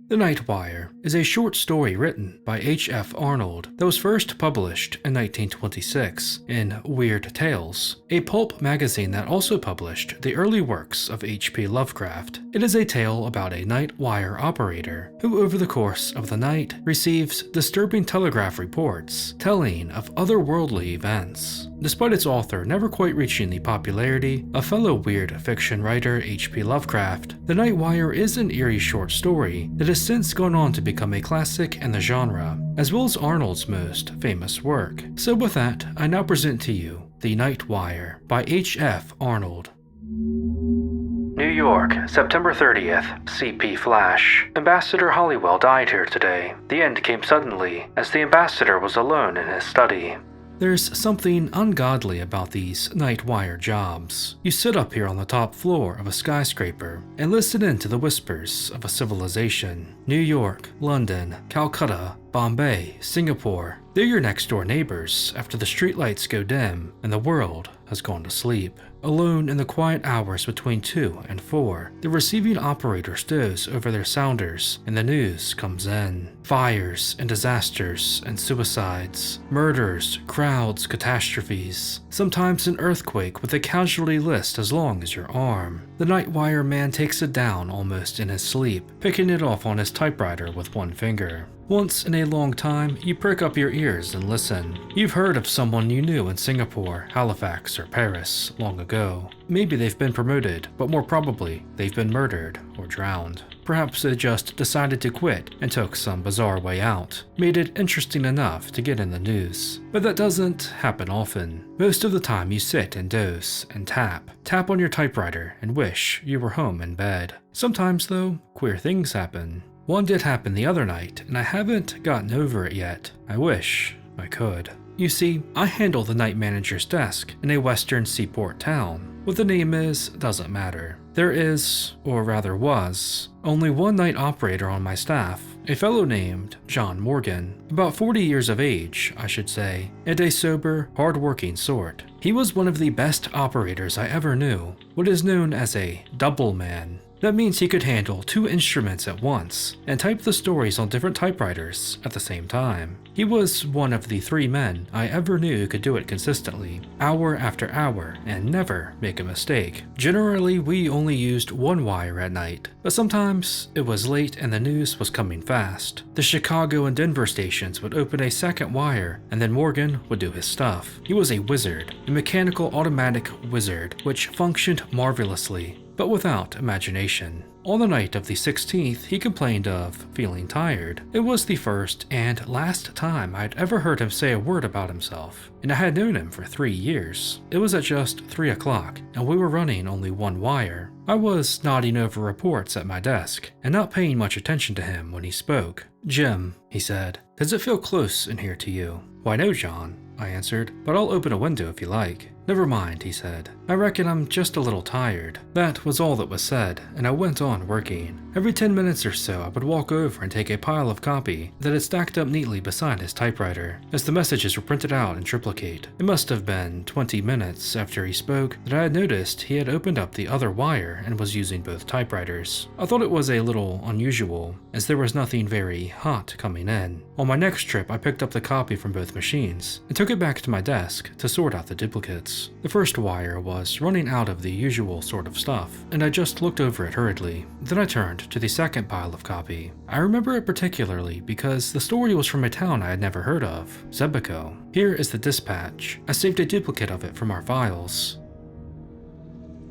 The Night Wire is a short story written by H.F. Arnold that was first published in 1926 in Weird Tales, a pulp magazine that also published the early works of H.P. Lovecraft. It is a tale about a night wire operator who, over the course of the night, receives disturbing telegraph reports telling of otherworldly events. Despite its author never quite reaching the popularity of fellow weird fiction writer H.P. Lovecraft, The Night Wire is an eerie short story that has since gone on to become a classic in the genre, as well as Arnold's most famous work. So with that, I now present to you The Night Wire by H.F. Arnold. New York, September 30th, CP Flash. Ambassador Halliwell died here today. The end came suddenly, as the ambassador was alone in his study. There's something ungodly about these night wire jobs. You sit up here on the top floor of a skyscraper and listen in to the whispers of a civilization. New York, London, Calcutta, Bombay, Singapore. They're your next door neighbors after the streetlights go dim and the world has gone to sleep. Alone in the quiet hours between 2 and 4, the receiving operator stows over their sounders and the news comes in. Fires and disasters and suicides, murders, crowds, catastrophes, sometimes an earthquake with a casualty list as long as your arm. The night wire man takes it down almost in his sleep, picking it off on his typewriter with one finger. Once in a long time, you prick up your ears and listen. You've heard of someone you knew in Singapore, Halifax, or Paris long ago. Maybe they've been promoted, but more probably, they've been murdered or drowned. Perhaps they just decided to quit and took some bizarre way out. Made it interesting enough to get in the news. But that doesn't happen often. Most of the time you sit and doze and tap on your typewriter and wish you were home in bed. Sometimes though, queer things happen. One did happen the other night, and I haven't gotten over it yet. I wish I could. You see, I handle the night manager's desk in a western seaport town. What the name is doesn't matter. There is, or rather was, only one night operator on my staff, a fellow named John Morgan, about 40 years of age, I should say, and a sober, hard-working sort. He was one of the best operators I ever knew, what is known as a double man. That means he could handle 2 instruments at once and type the stories on different typewriters at the same time. He was one of the 3 men I ever knew who could do it consistently, hour after hour, and never make a mistake. Generally, we only used one wire at night, but sometimes it was late and the news was coming fast. The Chicago and Denver stations would open a second wire, and then Morgan would do his stuff. He was a wizard, a mechanical automatic wizard, which functioned marvelously, but without imagination. On the night of the 16th, he complained of feeling tired. It was the first and last time I'd ever heard him say a word about himself, and I had known him for 3 years. It was at just 3 o'clock, and we were running only one wire. I was nodding over reports at my desk, and not paying much attention to him when he spoke. "Jim," he said, "does it feel close in here to you?" "Why no, John," I answered, "but I'll open a window if you like." "Never mind," he said. "I reckon I'm just a little tired." That was all that was said, and I went on working. Every 10 minutes or so, I would walk over and take a pile of copy that had stacked up neatly beside his typewriter, as the messages were printed out in triplicate. It must have been 20 minutes after he spoke that I had noticed he had opened up the other wire and was using both typewriters. I thought it was a little unusual, as there was nothing very hot coming in. On my next trip, I picked up the copy from both machines and took it back to my desk to sort out the duplicates. The first wire was running out of the usual sort of stuff, and I just looked over it hurriedly. Then I turned to the second pile of copy. I remember it particularly because the story was from a town I had never heard of, Zebico. Here is the dispatch. I saved a duplicate of it from our files.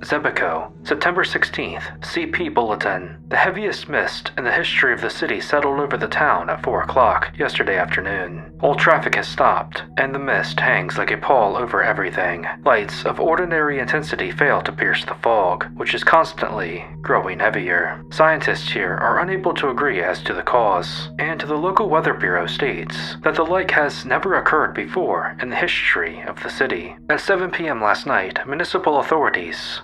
Zebico, September 16th, CP Bulletin. The heaviest mist in the history of the city settled over the town at 4 o'clock yesterday afternoon. All traffic has stopped, and the mist hangs like a pall over everything. Lights of ordinary intensity fail to pierce the fog, which is constantly growing heavier. Scientists here are unable to agree as to the cause, and the local weather bureau states that the like has never occurred before in the history of the city. At 7 p.m. last night, municipal authorities.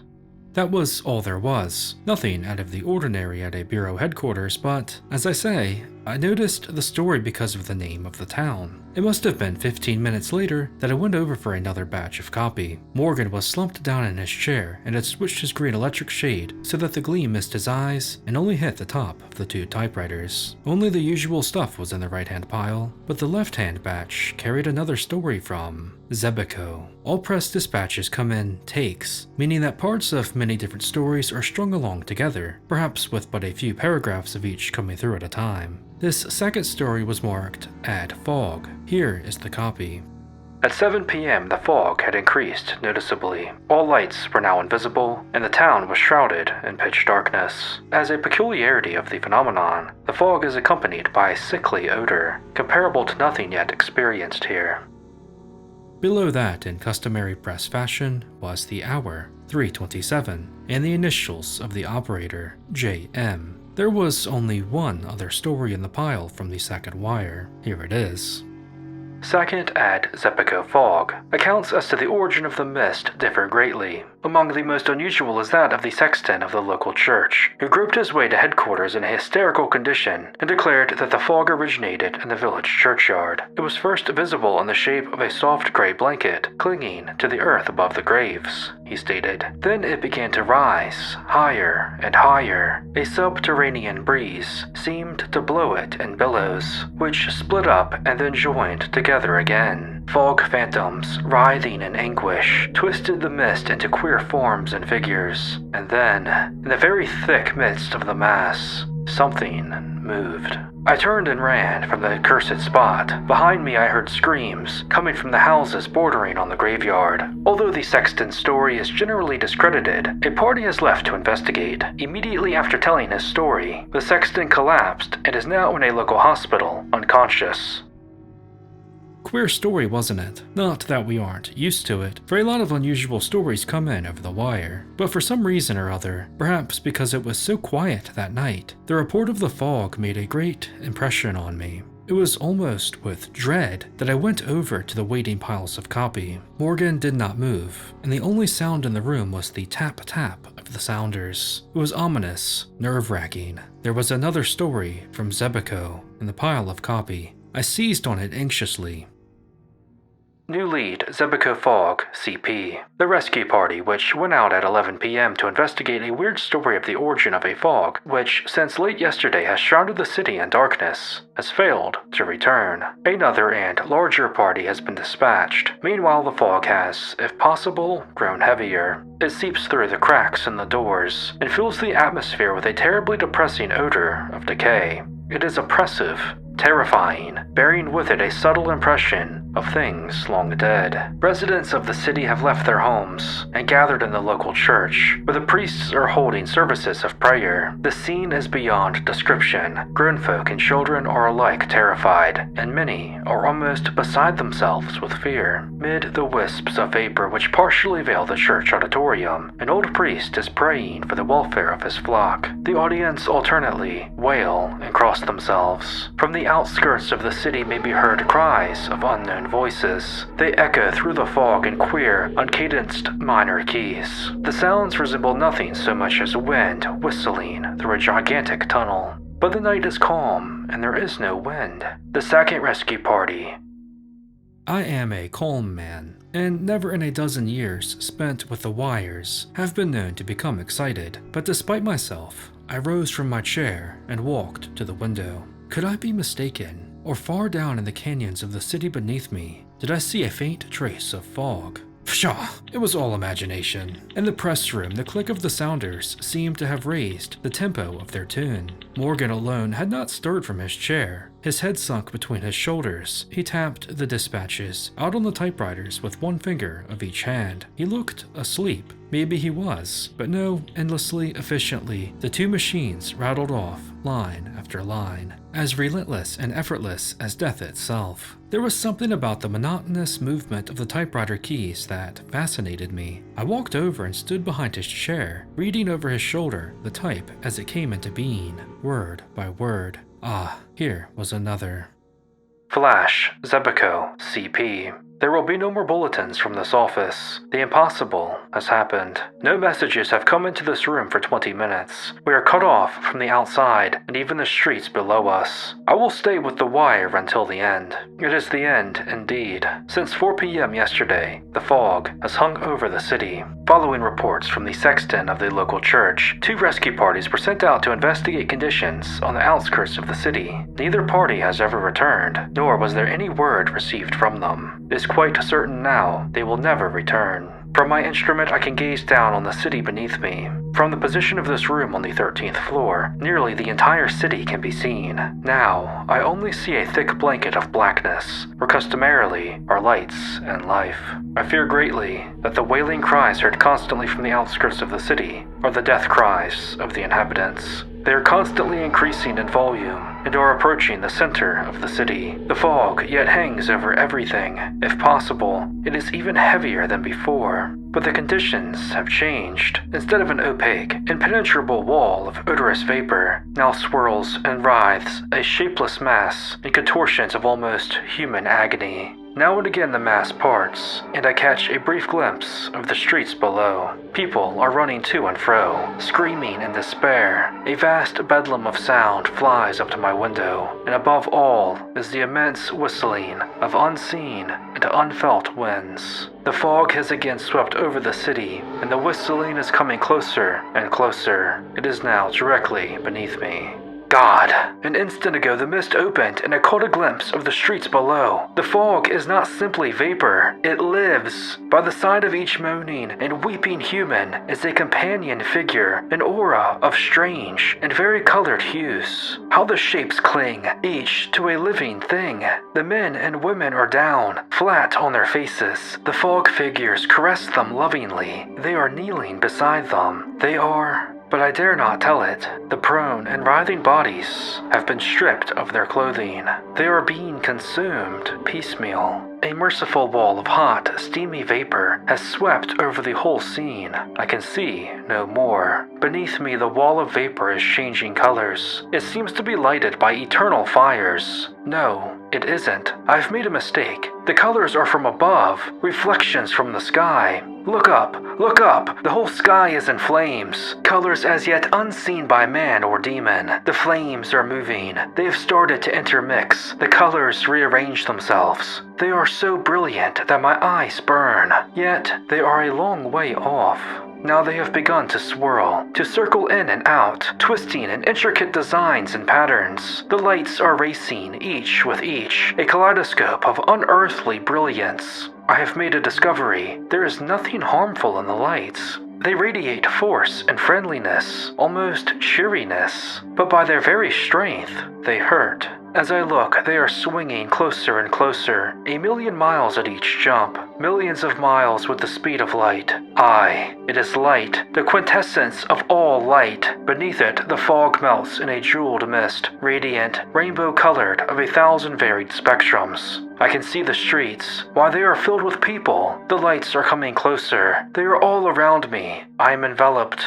That was all there was. Nothing out of the ordinary at a bureau headquarters, but, as I say, I noticed the story because of the name of the town. It must have been 15 minutes later that I went over for another batch of copy. Morgan was slumped down in his chair and had switched his green electric shade so that the gleam missed his eyes and only hit the top of the 2 typewriters. Only the usual stuff was in the right-hand pile, but the left-hand batch carried another story from Zebico. All press dispatches come in takes, meaning that parts of many different stories are strung along together, perhaps with but a few paragraphs of each coming through at a time. This second story was marked Add Fog. Here is the copy. At 7 p.m., the fog had increased noticeably. All lights were now invisible, and the town was shrouded in pitch darkness. As a peculiarity of the phenomenon, the fog is accompanied by a sickly odor, comparable to nothing yet experienced here. Below that, in customary press fashion, was the hour, 3:27, and the initials of the operator, JM. There was only one other story in the pile from the second wire. Here it is. Second, add Zebico fog. Accounts as to the origin of the mist differ greatly. Among the most unusual is that of the sexton of the local church, who groped his way to headquarters in a hysterical condition and declared that the fog originated in the village churchyard. It was first visible in the shape of a soft gray blanket clinging to the earth above the graves, he stated. Then it began to rise, higher and higher. A subterranean breeze seemed to blow it in billows, which split up and then joined together again. Fog phantoms, writhing in anguish, twisted the mist into queer forms and figures. And then, in the very thick midst of the mass, something moved. I turned and ran from the cursed spot. Behind me I heard screams coming from the houses bordering on the graveyard. Although the sexton's story is generally discredited, a party is left to investigate. Immediately after telling his story, the sexton collapsed and is now in a local hospital, unconscious. Queer story, wasn't it? Not that we aren't used to it, for a lot of unusual stories come in over the wire. But for some reason or other, perhaps because it was so quiet that night, the report of the fog made a great impression on me. It was almost with dread that I went over to the waiting piles of copy. Morgan did not move, and the only sound in the room was the tap-tap of the sounders. It was ominous, nerve-wracking. There was another story from Zebico in the pile of copy. I seized on it anxiously. New lead, Zebico Fog, CP. The rescue party, which went out at 11 p.m. to investigate a weird story of the origin of a fog, which since late yesterday has shrouded the city in darkness, has failed to return. Another and larger party has been dispatched. Meanwhile, the fog has, if possible, grown heavier. It seeps through the cracks in the doors and fills the atmosphere with a terribly depressing odor of decay. It is oppressive, terrifying, bearing with it a subtle impression of things long dead. Residents of the city have left their homes and gathered in the local church, where the priests are holding services of prayer. The scene is beyond description. Grown folk and children are alike terrified, and many are almost beside themselves with fear. Mid the wisps of vapor which partially veil the church auditorium, an old priest is praying for the welfare of his flock. The audience alternately wail and cross themselves. From the outskirts of the city may be heard cries of unknown voices. They echo through the fog in queer, uncadenced minor keys. The sounds resemble nothing so much as wind whistling through a gigantic tunnel. But the night is calm, and there is no wind. The second rescue party. I am a calm man, and never in a dozen years spent with the wires have been known to become excited. But despite myself, I rose from my chair and walked to the window. Could I be mistaken? Or far down in the canyons of the city beneath me, did I see a faint trace of fog? Pshaw! It was all imagination. In the press room, the click of the sounders seemed to have raised the tempo of their tune. Morgan alone had not stirred from his chair. His head sunk between his shoulders. He tapped the dispatches out on the typewriters with one finger of each hand. He looked asleep. Maybe he was, but no, endlessly, efficiently, the 2 machines rattled off line after line, as relentless and effortless as death itself. There was something about the monotonous movement of the typewriter keys that fascinated me. I walked over and stood behind his chair, reading over his shoulder the type as it came into being, word by word. Ah, here was another. Flash, Zebico, CP. There will be no more bulletins from this office. The impossible has happened. No messages have come into this room for 20 minutes. We are cut off from the outside and even the streets below us. I will stay with the wire until the end. It is the end, indeed. Since 4 p.m. yesterday, the fog has hung over the city. Following reports from the sexton of the local church, 2 rescue parties were sent out to investigate conditions on the outskirts of the city. Neither party has ever returned, nor was there any word received from them. It is quite certain now they will never return. From my instrument, I can gaze down on the city beneath me. From the position of this room on the 13th floor, nearly the entire city can be seen. Now, I only see a thick blanket of blackness, where customarily are lights and life. I fear greatly that the wailing cries heard constantly from the outskirts of the city are the death cries of the inhabitants. They are constantly increasing in volume and are approaching the center of the city. The fog yet hangs over everything. If possible, it is even heavier than before. But the conditions have changed. Instead of an opaque, impenetrable wall of odorous vapor, now swirls and writhes, a shapeless mass in contortions of almost human agony. Now and again the mass parts, and I catch a brief glimpse of the streets below. People are running to and fro, screaming in despair. A vast bedlam of sound flies up to my window, and above all is the immense whistling of unseen and unfelt winds. The fog has again swept over the city, and the whistling is coming closer and closer. It is now directly beneath me. God! An instant ago the mist opened and I caught a glimpse of the streets below. The fog is not simply vapor, it lives. By the side of each moaning and weeping human is a companion figure, an aura of strange and varicolored hues. How the shapes cling, each to a living thing. The men and women are down, flat on their faces. The fog figures caress them lovingly. They are kneeling beside them. They are... But I dare not tell it. The prone and writhing bodies have been stripped of their clothing. They are being consumed piecemeal. A merciful wall of hot, steamy vapor has swept over the whole scene. I can see no more. Beneath me, the wall of vapor is changing colors. It seems to be lighted by eternal fires. No, it isn't. I've made a mistake. The colors are from above, reflections from the sky. Look up, look up! The whole sky is in flames. Colors as yet unseen by man or demon. The flames are moving. They have started to intermix. The colors rearrange themselves. They are so brilliant that my eyes burn. Yet, they are a long way off. Now they have begun to swirl, to circle in and out, twisting in intricate designs and patterns. The lights are racing, each with each, a kaleidoscope of unearthly brilliance. I have made a discovery. There is nothing harmful in the lights. They radiate force and friendliness, almost cheeriness, but by their very strength, they hurt. As I look, they are swinging closer and closer, 1,000,000 miles at each jump, millions of miles with the speed of light. Aye, it is light, the quintessence of all light. Beneath it, the fog melts in a jeweled mist, radiant, rainbow-colored of 1,000 varied spectrums. I can see the streets. Why, they are filled with people. The lights are coming closer. They are all around me. I am enveloped.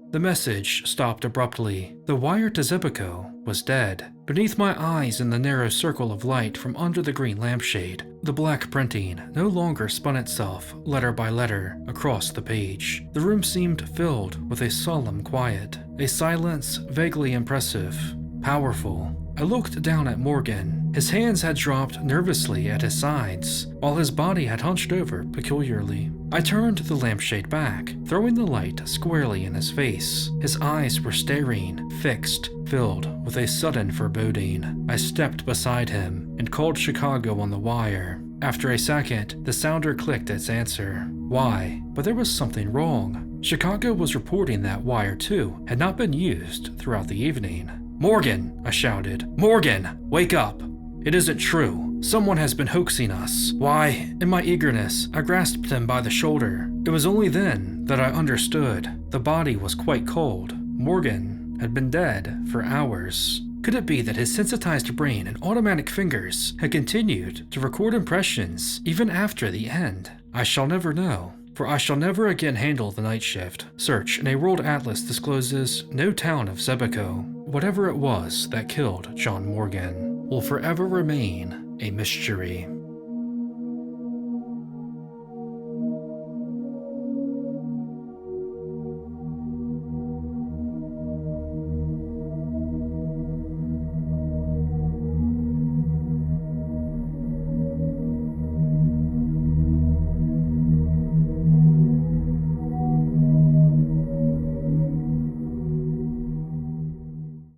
The message stopped abruptly. The wire to Zebico was dead. Beneath my eyes in the narrow circle of light from under the green lampshade, the black printing no longer spun itself, letter by letter, across the page. The room seemed filled with a solemn quiet, a silence vaguely impressive, powerful. I looked down at Morgan. His hands had dropped nervously at his sides, while his body had hunched over peculiarly. I turned the lampshade back, throwing the light squarely in his face. His eyes were staring, fixed, filled with a sudden foreboding. I stepped beside him and called Chicago on the wire. After a second, the sounder clicked its answer. Why? But there was something wrong. Chicago was reporting that wire 2 had not been used throughout the evening. "Morgan!" I shouted. "Morgan! Wake up! It isn't true. Someone has been hoaxing us." Why, in my eagerness, I grasped him by the shoulder. It was only then that I understood. The body was quite cold. Morgan had been dead for hours. Could it be that his sensitized brain and automatic fingers had continued to record impressions even after the end? I shall never know. For I shall never again handle the night shift. Search in a world atlas discloses no town of Zebico. Whatever it was that killed John Morgan will forever remain a mystery.